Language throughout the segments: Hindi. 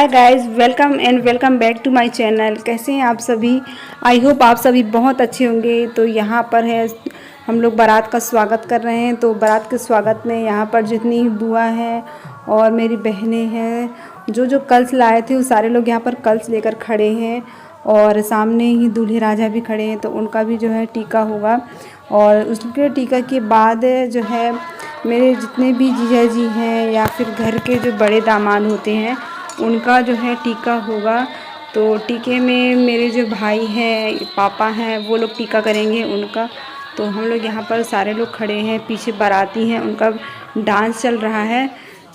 Guys, welcome back to my channel. कैसे हैं आप सभी? आई होप आप सभी बहुत अच्छे होंगे। तो यहाँ पर है हम लोग बारात का स्वागत कर रहे हैं। तो बारात के स्वागत में यहाँ पर जितनी बुआ हैं और मेरी बहनें हैं, जो कलश लाए थे वो सारे लोग यहाँ पर कलश लेकर खड़े हैं और सामने ही दूल्हे राजा भी खड़े हैं। तो उनका भी जो है टीका होगा और उसके टीका के बाद जो है मेरे जितने भी जीजा जी हैं या फिर घर के जो बड़े दामाद होते हैं उनका जो है टीका होगा। तो टीके में मेरे जो भाई हैं, पापा हैं, वो लोग टीका करेंगे उनका। तो हम लोग यहाँ पर सारे लोग खड़े हैं, पीछे बाराती हैं, उनका डांस चल रहा है।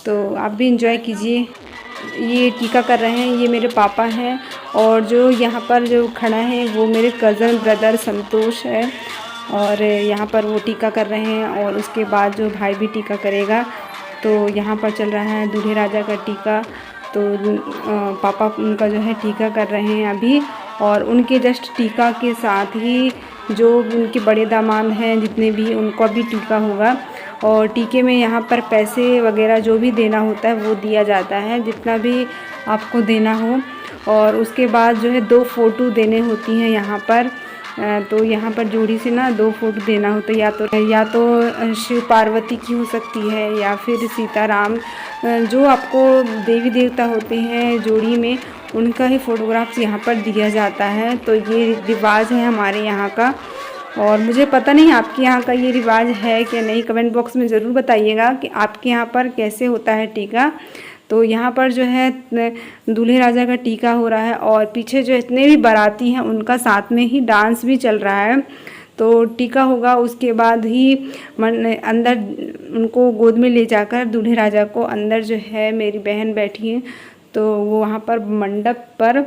तो आप भी इंजॉय कीजिए। ये टीका कर रहे हैं, ये मेरे पापा हैं और जो यहाँ पर जो खड़ा है वो मेरे कज़न ब्रदर संतोष है और यहाँ पर वो टीका कर रहे हैं और उसके बाद जो भाई भी टीका करेगा। तो यहाँ पर चल रहा है दूल्हे राजा का टीका। तो पापा उनका जो है टीका कर रहे हैं अभी और उनके जस्ट टीका के साथ ही जो उनके बड़े दामाद हैं जितने भी, उनको भी टीका होगा। और टीके में यहाँ पर पैसे वगैरह जो भी देना होता है वो दिया जाता है, जितना भी आपको देना हो। और उसके बाद जो है 2 फ़ोटो देने होती हैं यहाँ पर। तो यहाँ पर जोड़ी से ना 2 फ़ोटो देना होता है, या तो शिव पार्वती की हो सकती है या फिर सीताराम, जो आपको देवी देवता होते हैं जोड़ी में उनका ही फ़ोटोग्राफ्स यहाँ पर दिया जाता है। तो ये रिवाज है हमारे यहाँ का और मुझे पता नहीं आपके यहाँ का ये रिवाज है कि नहीं। कमेंट बॉक्स में ज़रूर बताइएगा कि आपके यहाँ पर कैसे होता है टीका। तो यहाँ पर जो है दूल्हे राजा का टीका हो रहा है और पीछे जो इतने भी बाराती हैं उनका साथ में ही डांस भी चल रहा है। तो टीका होगा, उसके बाद ही अंदर उनको गोद में ले जाकर दूल्हे राजा को अंदर जो है मेरी बहन बैठी है, तो वो वहाँ पर मंडप पर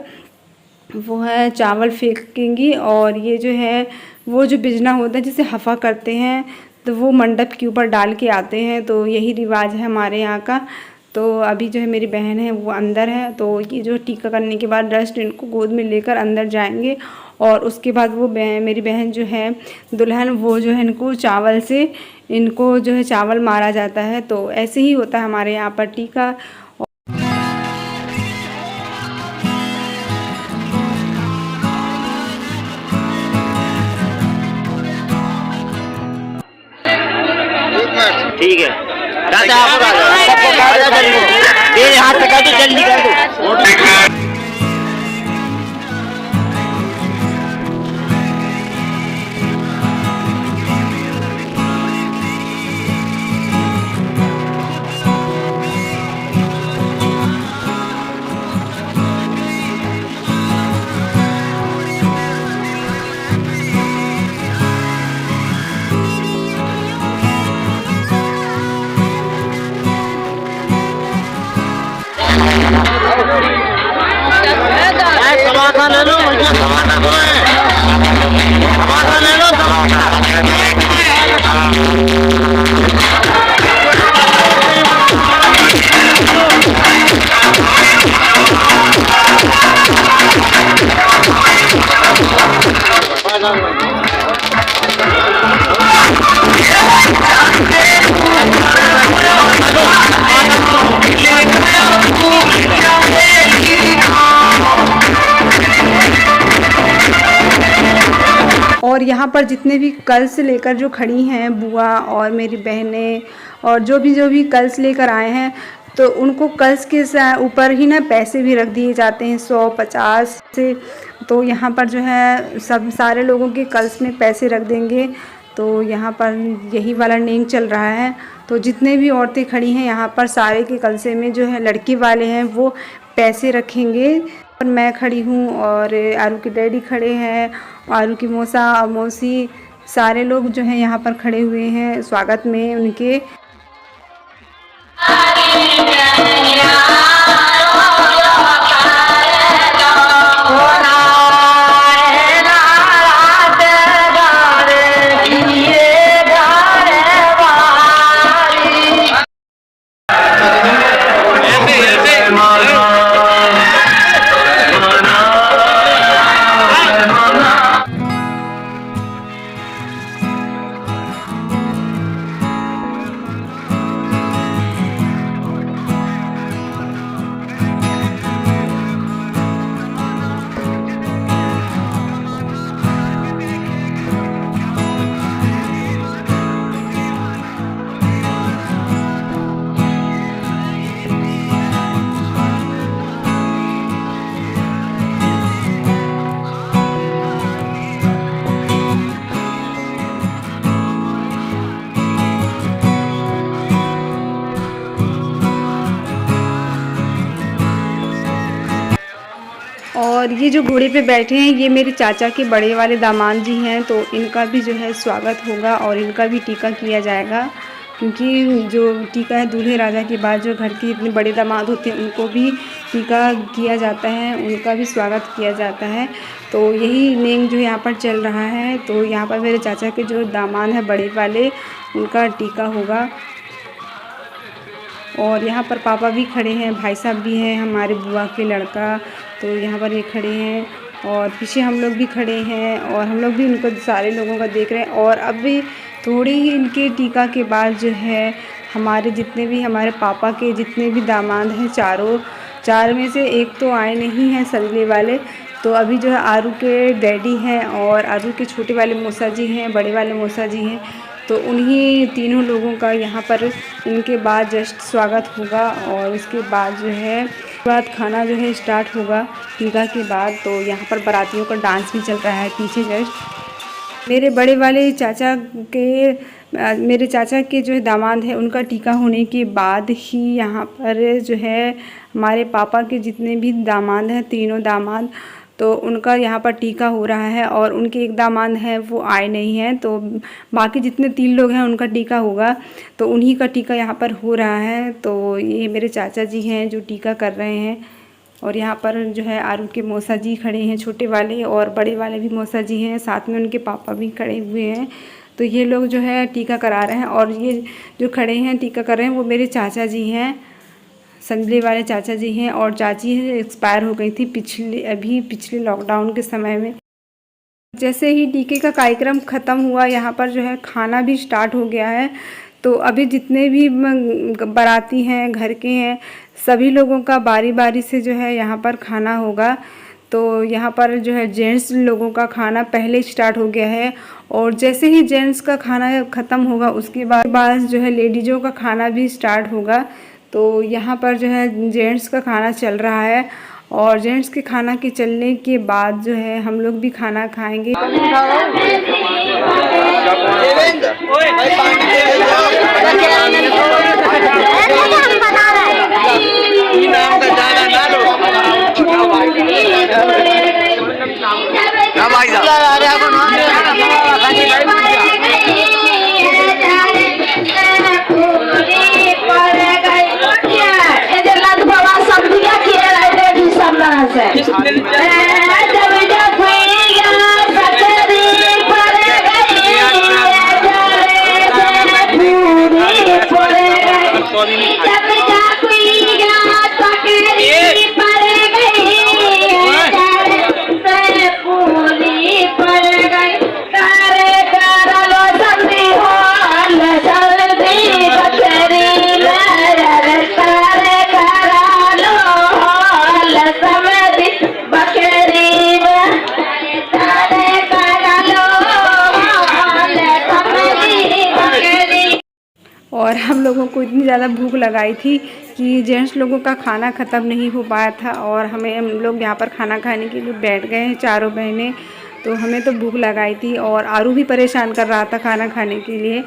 वो है चावल फेंकेंगी और ये जो है वो जो बिजना होता है जिसे हफ़ा करते हैं तो वो मंडप के ऊपर डाल के आते हैं। तो यही रिवाज है हमारे यहाँ का। तो अभी जो है मेरी बहन है वो अंदर है। तो ये जो टीका करने के बाद जस्ट इनको गोद में लेकर अंदर जाएंगे और उसके बाद वो मेरी बहन जो है दुल्हन, वो जो है इनको चावल से इनको जो है चावल मारा जाता है। तो ऐसे ही होता है हमारे यहाँ पर टीका। ठीक है दादा, आप जल्दी हाथ लगा दो, जल्दी कर दो। समाधान ले लो, समाधान ले लो, और यहाँ पर जितने भी कलश लेकर जो खड़ी हैं बुआ और मेरी बहनें और जो भी कलश लेकर आए हैं, तो उनको कलश के ऊपर ही ना पैसे भी रख दिए जाते हैं 100-50 से। तो यहाँ पर जो है सब सारे लोगों के कलश में पैसे रख देंगे। तो यहाँ पर यही वाला नेम चल रहा है। तो जितने भी औरतें खड़ी हैं यहाँ पर सारे के कलशे में जो है लड़के वाले हैं वो पैसे रखेंगे। और मैं खड़ी हूँ और आरू के डैडी खड़े हैं, आरू की मौसा और मौसी, सारे लोग जो हैं यहाँ पर खड़े हुए हैं स्वागत में उनके। और ये जो घोड़े पे बैठे हैं ये मेरे चाचा के बड़े वाले दामाद जी हैं, तो इनका भी जो है स्वागत होगा और इनका भी टीका किया जाएगा, क्योंकि जो टीका है दूल्हे राजा के बाद जो घर के इतने बड़े दामाद होते हैं उनको भी टीका किया जाता है, उनका भी स्वागत किया जाता है। तो यही नेम जो यहाँ पर चल रहा है। तो यहाँ पर मेरे चाचा के जो दामाद हैं बड़े वाले, उनका टीका होगा। और यहाँ पर पापा भी खड़े हैं, भाई साहब भी हैं, हमारे बुआ के लड़का, तो यहाँ पर ये खड़े हैं और पीछे हम लोग भी खड़े हैं और हम लोग भी उनको सारे लोगों का देख रहे हैं। और अभी थोड़ी ही इनके टीका के बाद जो है हमारे जितने भी हमारे पापा के जितने भी दामाद हैं, चार में से एक तो आए नहीं हैं संजले वाले, तो अभी जो है आरू के डैडी हैं और आरू के छोटे वाले मौसा जी हैं, बड़े वाले मौसा जी हैं, तो उन्हीं तीनों लोगों का यहाँ पर इनके बाद जस्ट स्वागत होगा। और उसके बाद जो है खाना जो है स्टार्ट होगा टीका के बाद। तो यहाँ पर बारातियों का डांस भी चल रहा है पीछे जस्ट। मेरे बड़े वाले चाचा के जो है दामाद है उनका टीका होने के बाद ही यहाँ पर जो है हमारे पापा के जितने भी दामाद हैं, तीनों दामाद, तो उनका यहाँ पर टीका हो रहा है। और उनके एक दामाद हैं वो आए नहीं हैं, तो बाकी जितने 3 लोग हैं उनका टीका होगा, तो उन्हीं का टीका यहाँ पर हो रहा है। तो ये मेरे चाचा जी हैं जो टीका कर रहे हैं। और यहाँ पर जो है आरू के मौसा जी खड़े हैं, छोटे वाले, और बड़े वाले भी मौसा जी हैं, साथ में उनके पापा भी खड़े हुए हैं। तो ये लोग जो है टीका करा रहे हैं। और ये जो खड़े हैं टीका कर रहे हैं वो मेरे चाचा जी हैं, संजले वाले चाचा जी हैं। और चाची एक्सपायर हो गई थी पिछले लॉकडाउन के समय में। जैसे ही टीके का कार्यक्रम ख़त्म हुआ यहाँ पर जो है खाना भी स्टार्ट हो गया है। तो अभी जितने भी बाराती हैं, घर के हैं, सभी लोगों का बारी बारी से जो है यहाँ पर खाना होगा। तो यहाँ पर जो है जेंट्स लोगों का खाना पहले स्टार्ट हो गया है। और जैसे ही जेंट्स का खाना ख़त्म होगा उसके बाद जो है लेडीज़ों का खाना भी स्टार्ट होगा। तो यहाँ पर जो है जेंट्स का खाना चल रहा है। और जेंट्स के खाना के चलने के बाद जो है हम लोग भी खाना खाएंगे। और हम लोगों को इतनी ज़्यादा भूख लगाई थी कि जेंट्स लोगों का खाना ख़त्म नहीं हो पाया था और हम लोग यहाँ पर खाना खाने के लिए बैठ गए हैं चारों बहनें। तो हमें तो भूख लगाई थी और आरू भी परेशान कर रहा था खाना खाने के लिए।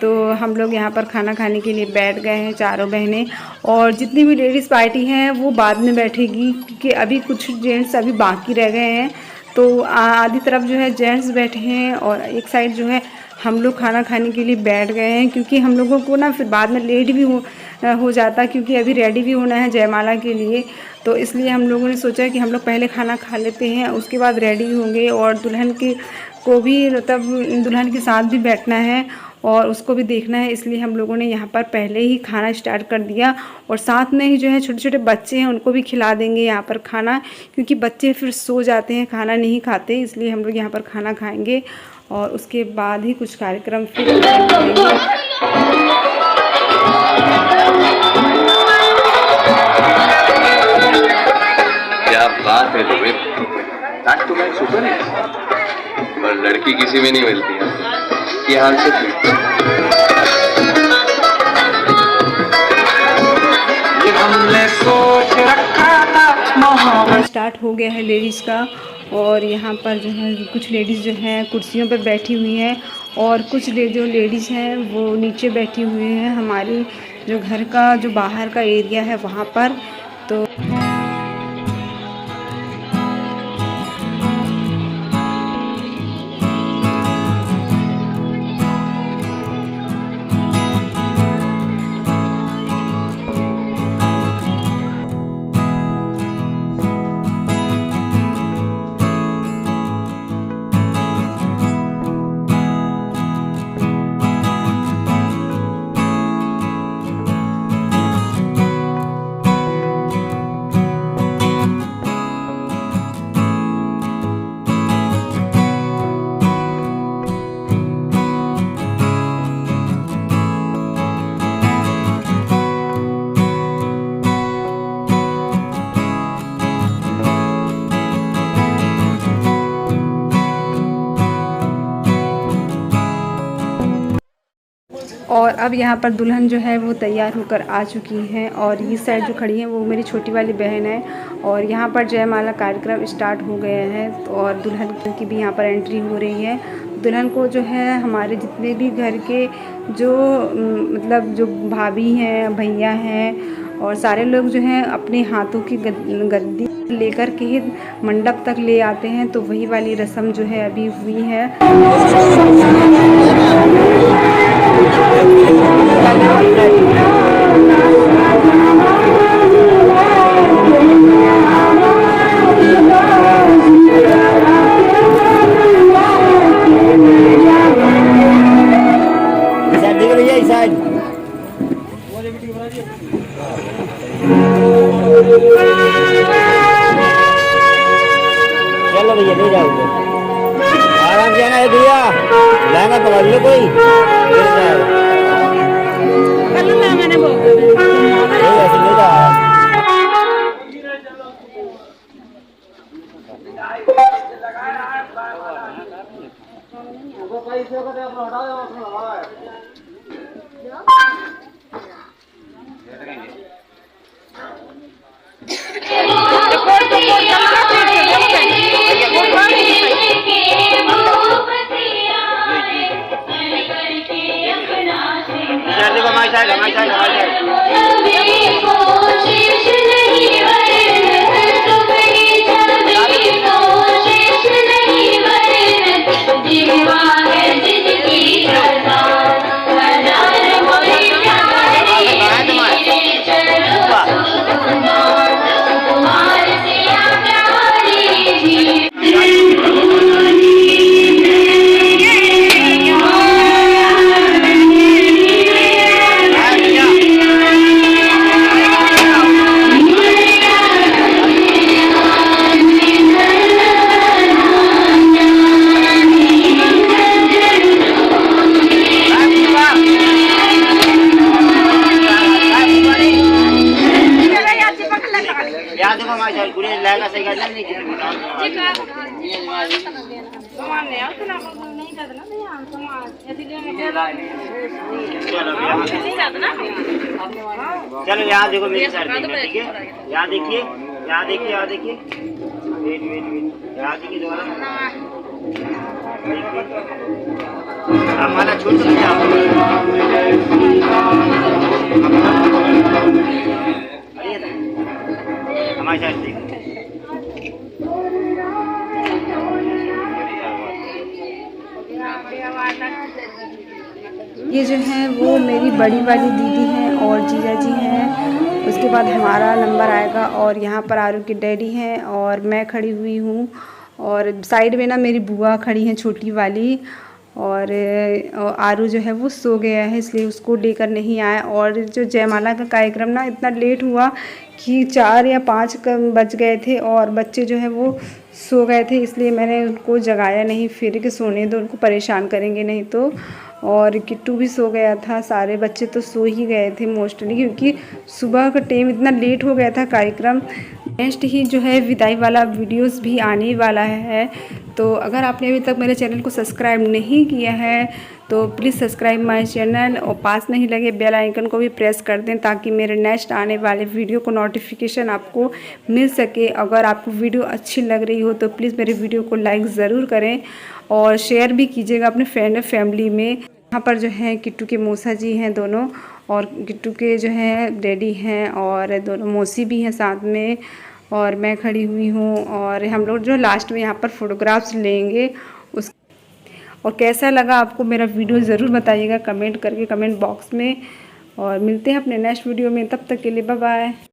तो हम लोग यहाँ पर खाना खाने के लिए बैठ गए हैं चारों बहनें। और जितनी भी लेडीज़ पार्टी हैं वो बाद में बैठेगी, क्योंकि अभी कुछ जेंट्स अभी बाकी रह गए हैं। तो आधी तरफ जो है जेंट्स बैठे हैं और एक साइड जो है हम लोग खाना खाने के लिए बैठ गए हैं, क्योंकि हम लोगों को ना फिर बाद में लेट भी हो जाता, क्योंकि अभी रेडी भी होना है जयमाला के लिए। तो इसलिए हम लोगों ने सोचा कि हम लोग पहले खाना खा लेते हैं, उसके बाद रेडी होंगे। और दुल्हन को भी मतलब दुल्हन के साथ भी बैठना है और उसको भी देखना है, इसलिए हम लोगों ने यहाँ पर पहले ही खाना स्टार्ट कर दिया। और साथ में ही जो है छोटे छोटे बच्चे हैं उनको भी खिला देंगे यहाँ पर खाना, क्योंकि बच्चे फिर सो जाते हैं, खाना नहीं खाते, इसलिए हम लोग यहाँ पर खाना खाएंगे और उसके बाद ही कुछ कार्यक्रम फिर करेंगे। क्या बात है आज तो मैं सुपर है, पर लड़की किसी में नहीं मिलती है। ये हाल से हमने सोच रखा था। स्टार्ट हो गया है लेडीज़ का। और यहाँ पर जो है कुछ लेडीज़ जो हैं कुर्सियों पर बैठी हुई हैं और कुछ जो लेडीज़ हैं वो नीचे बैठी हुई हैं, हमारी जो घर का जो बाहर का एरिया है वहाँ पर। तो और अब यहाँ पर दुल्हन जो है वो तैयार होकर आ चुकी हैं और ये साइड जो खड़ी है वो मेरी छोटी वाली बहन है। और यहाँ पर जयमाला कार्यक्रम स्टार्ट हो गया है और दुल्हन की भी यहाँ पर एंट्री हो रही है। दुल्हन को जो है हमारे जितने भी घर के जो मतलब जो भाभी हैं, भैया हैं और सारे लोग जो हैं अपने हाथों की गद्दी लेकर के मंडप तक ले आते हैं। तो वही वाली रस्म जो है अभी हुई है। चलो भैया ले जाओ, आराम से आना है भैया, लहंगा पकड़ लो कोई मैंने चलो यहाँ देखो मेरी साइड, ठीक है? यहाँ देखिए, यहाँ देखिए, यहाँ देखिए, वेट वेट वेट, यहाँ देखिए दोबारा, हमारा छोड़ सकते हमारी साइड देखिए। ये जो है वो मेरी बड़ी वाली दीदी हैं और जीजा जी हैं। उसके बाद हमारा नंबर आएगा और यहाँ पर आरू के डैडी हैं और मैं खड़ी हुई हूँ और साइड में ना मेरी बुआ खड़ी हैं छोटी वाली। और आरू जो है वो सो गया है इसलिए उसको लेकर नहीं आया। और जो जयमाला का कार्यक्रम ना इतना लेट हुआ कि 4 या 5 बज गए थे और बच्चे जो है वो सो गए थे, इसलिए मैंने उनको जगाया नहीं, फिर कि सोने दो, उनको परेशान करेंगे नहीं तो। और किट्टू भी सो गया था, सारे बच्चे तो सो ही गए थे मोस्टली, क्योंकि सुबह का टाइम इतना लेट हो गया था कार्यक्रम। नेक्स्ट ही जो है विदाई वाला वीडियोस भी आने वाला है। तो अगर आपने अभी तक मेरे चैनल को सब्सक्राइब नहीं किया है तो प्लीज़ सब्सक्राइब माय चैनल और पास नहीं लगे बेल आइकन को भी प्रेस कर दें ताकि मेरे नेक्स्ट आने वाले वीडियो को नोटिफिकेशन आपको मिल सके। अगर आपको वीडियो अच्छी लग रही हो तो प्लीज़ मेरे वीडियो को लाइक ज़रूर करें और शेयर भी कीजिएगा अपने फ्रेंड और फैमिली में। यहाँ पर जो है किट्टू के मौसा जी हैं दोनों, और किट्टू के जो है डैडी हैं और दोनों मौसी भी हैं साथ में, और मैं खड़ी हुई हूँ। और हम लोग जो लास्ट में यहाँ पर फोटोग्राफ्स लेंगे उस। और कैसा लगा आपको मेरा वीडियो ज़रूर बताइएगा कमेंट करके, कमेंट बॉक्स में। और मिलते हैं अपने नेक्स्ट वीडियो में, तब तक के लिए बाय बाय।